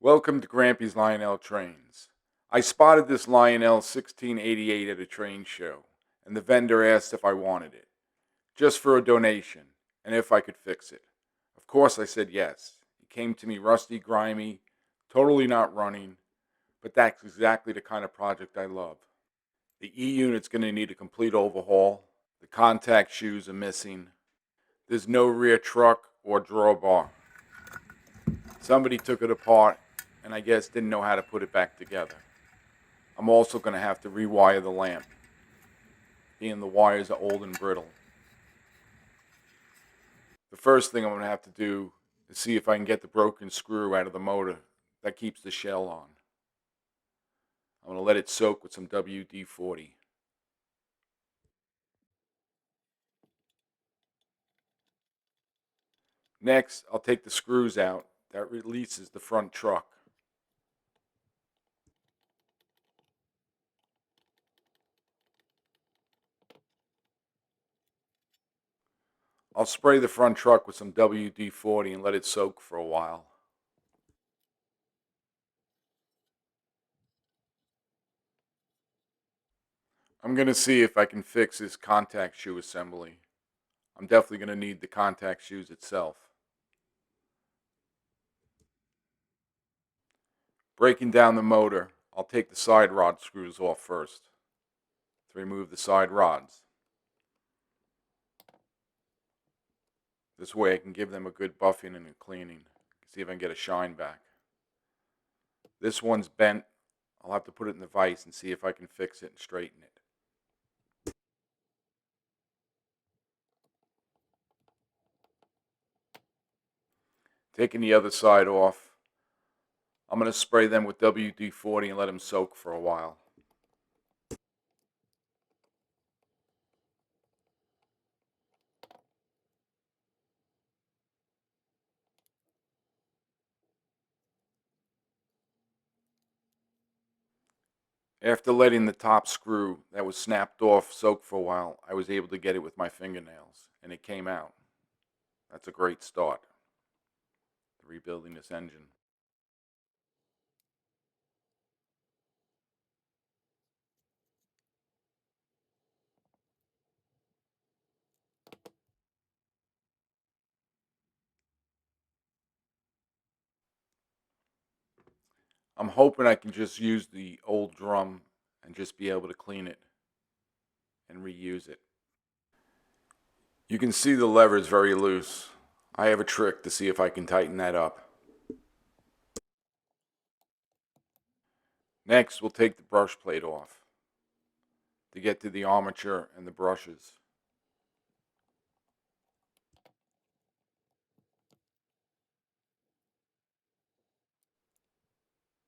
Welcome to Grampy's Lionel Trains. I spotted this Lionel 1688 at a train show, and the vendor asked if I wanted it, just for a donation, and if I could fix it. Of course, I said yes. It came to me rusty, grimy, totally not running, but that's exactly the kind of project I love. The E-unit's going to need a complete overhaul. The contact shoes are missing. There's no rear truck or drawbar. Somebody took it apart and I guess didn't know how to put it back together. I'm also going to have to rewire the lamp, being the wires are old and brittle. The first thing I'm going to have to do is see if I can get the broken screw out of the motor that keeps the shell on. I'm going to let it soak with some WD-40. Next, I'll take the screws out that releases the front truck. I'll spray the front truck with some WD-40 and let it soak for a while. I'm going to see if I can fix this contact shoe assembly. I'm definitely going to need the contact shoes itself. Breaking down the motor, I'll take the side rod screws off first to remove the side rods. This way I can give them a good buffing and a cleaning. See if I can get a shine back. This one's bent. I'll have to put it in the vise and see if I can fix it and straighten it. Taking the other side off, I'm going to spray them with WD-40 and let them soak for a while. After letting the top screw that was snapped off soak for a while, I was able to get it with my fingernails, and it came out. That's a great start to rebuilding this engine. I'm hoping I can just use the old drum and just be able to clean it and reuse it. You can see the lever is very loose. I have a trick to see if I can tighten that up. Next, we'll take the brush plate off to get to the armature and the brushes.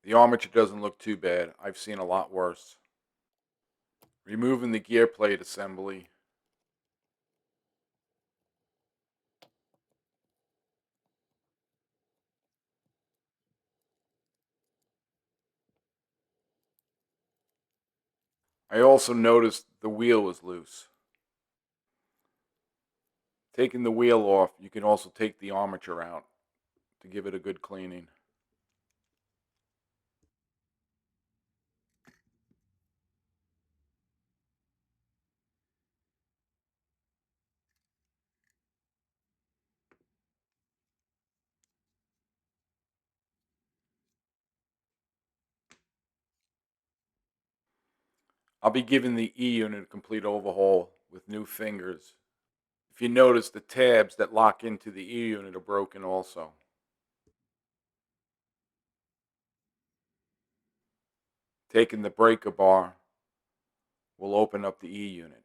The armature doesn't look too bad. I've seen a lot worse. Removing the gear plate assembly. I also noticed the wheel was loose. Taking the wheel off, you can also take the armature out to give it a good cleaning. I'll be giving the E-unit a complete overhaul with new fingers. If you notice, the tabs that lock into the E-unit are broken also. Taking the breaker bar will open up the E-unit.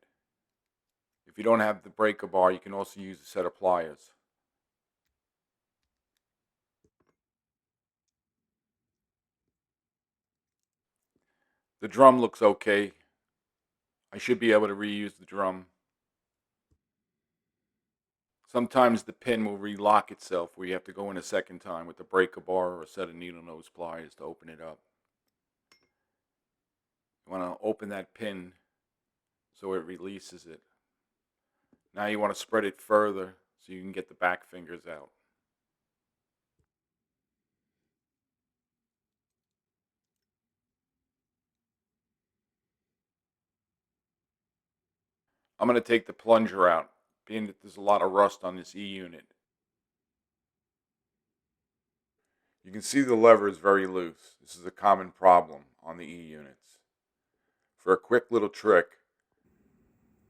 If you don't have the breaker bar, you can also use a set of pliers. The drum looks okay. I should be able to reuse the drum. Sometimes the pin will relock itself where you have to go in a second time with the breaker bar or a set of needle nose pliers to open it up. You want to open that pin so it releases it. Now you want to spread it further so you can get the back fingers out. I'm going to take the plunger out, being that there's a lot of rust on this E-unit. You can see the lever is very loose. This is a common problem on the E-units. For a quick little trick,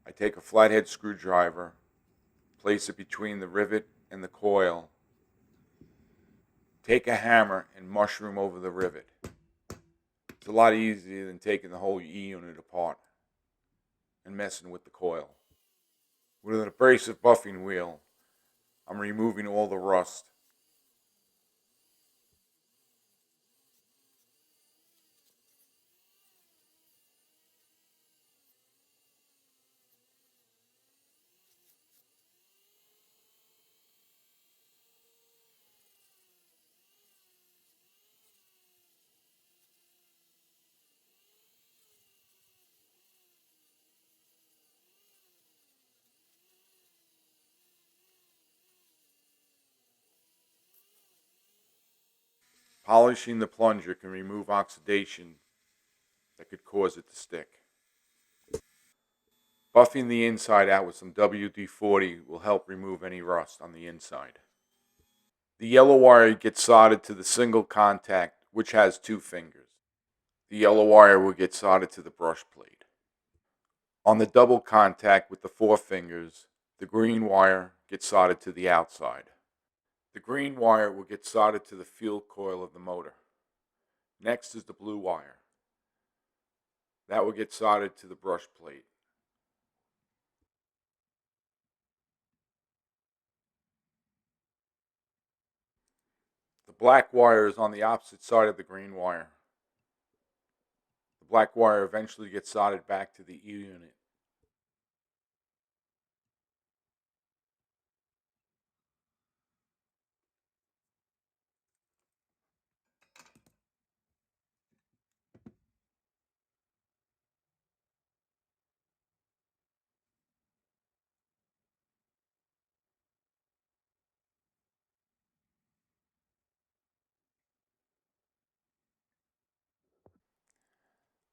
I take a flathead screwdriver, place it between the rivet and the coil, take a hammer and mushroom over the rivet. It's a lot easier than taking the whole E-unit apart and messing with the coil. With an abrasive buffing wheel, I'm removing all the rust. Polishing the plunger can remove oxidation that could cause it to stick. Buffing the inside out with some WD-40 will help remove any rust on the inside. The yellow wire gets soldered to the single contact, which has 2 fingers. The yellow wire will get soldered to the brush plate. On the double contact with the 4 fingers, the green wire gets soldered to the outside. The green wire will get soldered to the field coil of the motor. Next is the blue wire. That will get soldered to the brush plate. The black wire is on the opposite side of the green wire. The black wire eventually gets soldered back to the E-unit.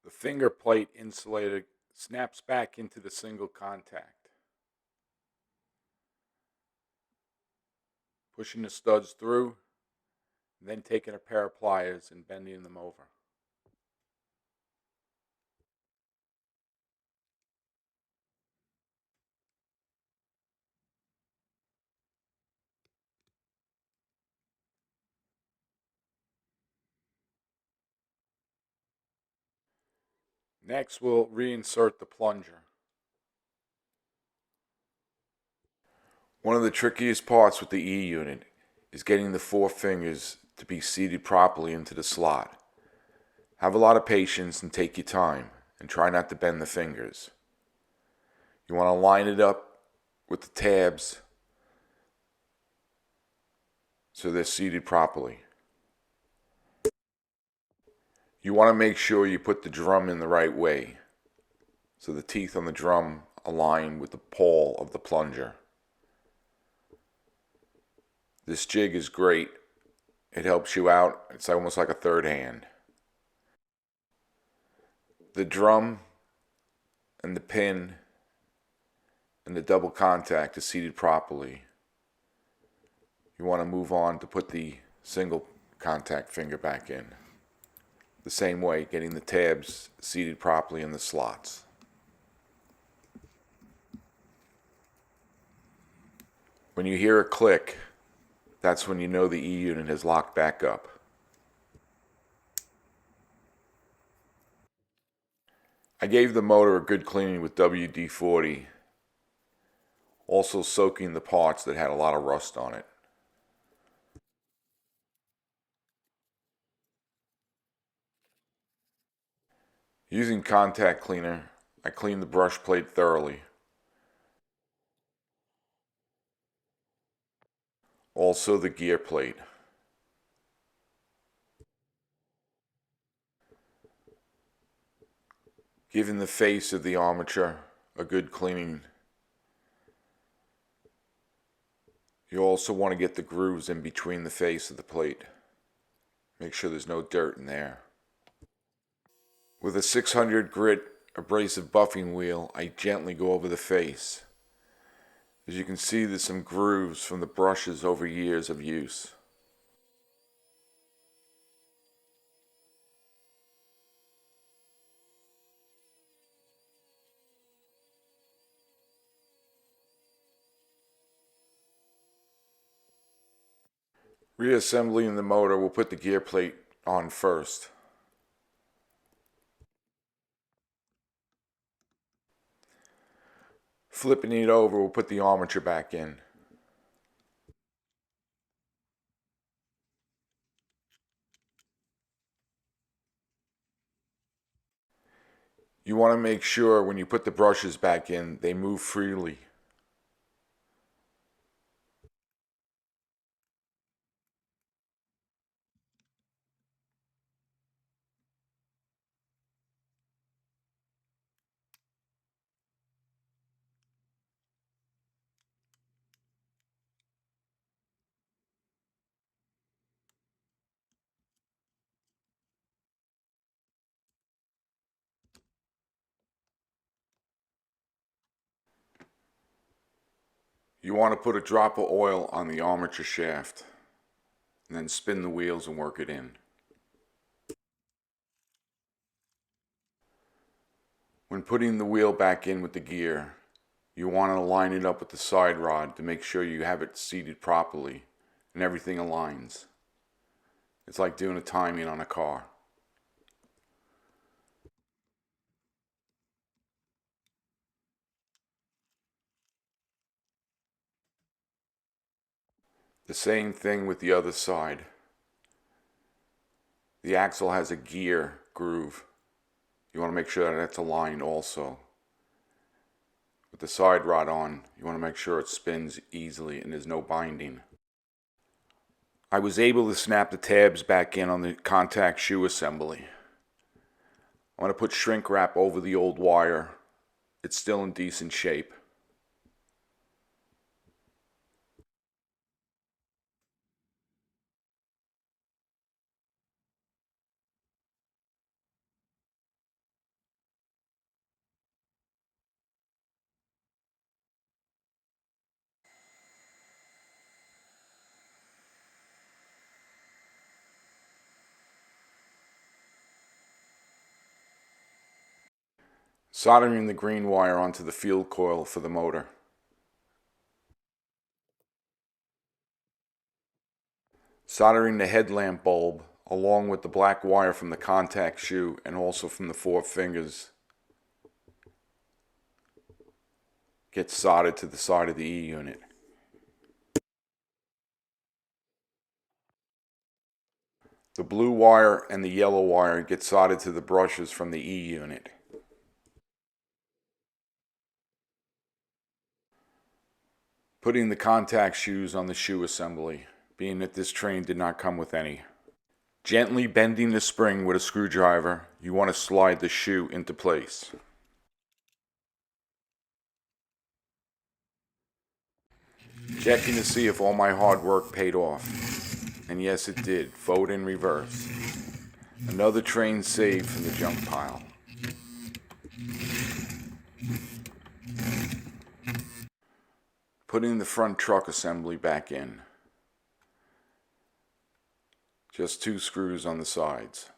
The finger plate insulator snaps back into the single contact. Pushing the studs through, then taking a pair of pliers and bending them over. Next, we'll reinsert the plunger. One of the trickiest parts with the E-unit is getting the 4 fingers to be seated properly into the slot. Have a lot of patience and take your time, and try not to bend the fingers. You want to line it up with the tabs so they're seated properly. You want to make sure you put the drum in the right way, so the teeth on the drum align with the pawl of the plunger. This jig is great. It helps you out. It's almost like a third hand. The drum and the pin and the double contact is seated properly. You want to move on to put the single contact finger back in. The same way, getting the tabs seated properly in the slots. When you hear a click, that's when you know the E-unit has locked back up. I gave the motor a good cleaning with WD-40, also soaking the parts that had a lot of rust on it. Using contact cleaner, I cleaned the brush plate thoroughly. Also the gear plate. Giving the face of the armature a good cleaning. You also want to get the grooves in between the face of the plate. Make sure there's no dirt in there. With a 600 grit abrasive buffing wheel, I gently go over the face. As you can see, there's some grooves from the brushes over years of use. Reassembling the motor, we'll put the gear plate on first. Flipping it over, we'll put the armature back in. You want to make sure when you put the brushes back in, they move freely. You want to put a drop of oil on the armature shaft, and then spin the wheels and work it in. When putting the wheel back in with the gear, you want to line it up with the side rod to make sure you have it seated properly and everything aligns. It's like doing a timing on a car. The same thing with the other side. The axle has a gear groove. You want to make sure that that's aligned also. With the side rod on, you want to make sure it spins easily and there's no binding. I was able to snap the tabs back in on the contact shoe assembly. I'm going to put shrink wrap over the old wire. It's still in decent shape. Soldering the green wire onto the field coil for the motor. Soldering the headlamp bulb along with the black wire from the contact shoe and also from the 4 fingers gets soldered to the side of the E-unit. The blue wire and the yellow wire get soldered to the brushes from the E-unit. Putting the contact shoes on the shoe assembly, being that this train did not come with any. Gently bending the spring with a screwdriver, you want to slide the shoe into place. Checking to see if all my hard work paid off. And yes, it did. Forward and reverse. Another train saved from the junk pile. Putting the front truck assembly back in. Just 2 screws on the sides.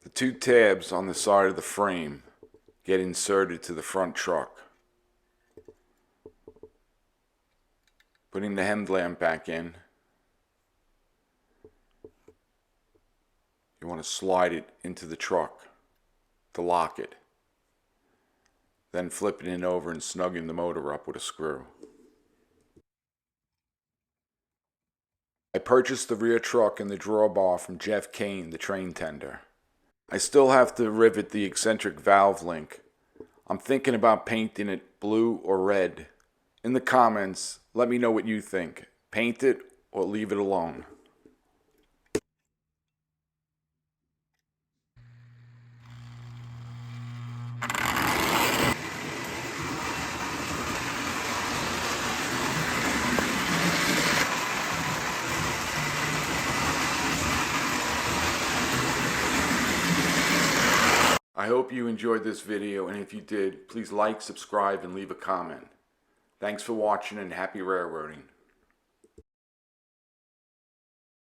The 2 tabs on the side of the frame get inserted to the front truck. Putting the headlamp back in. You want to slide it into the truck to lock it. Then flipping it over and snugging the motor up with a screw. I purchased the rear truck and the drawbar from Jeff Kane, the train tender. I still have to rivet the eccentric valve link. I'm thinking about painting it blue or red. In the comments, let me know what you think. Paint it or leave it alone. I hope you enjoyed this video, and if you did, please like, subscribe, and leave a comment. Thanks for watching, and happy railroading.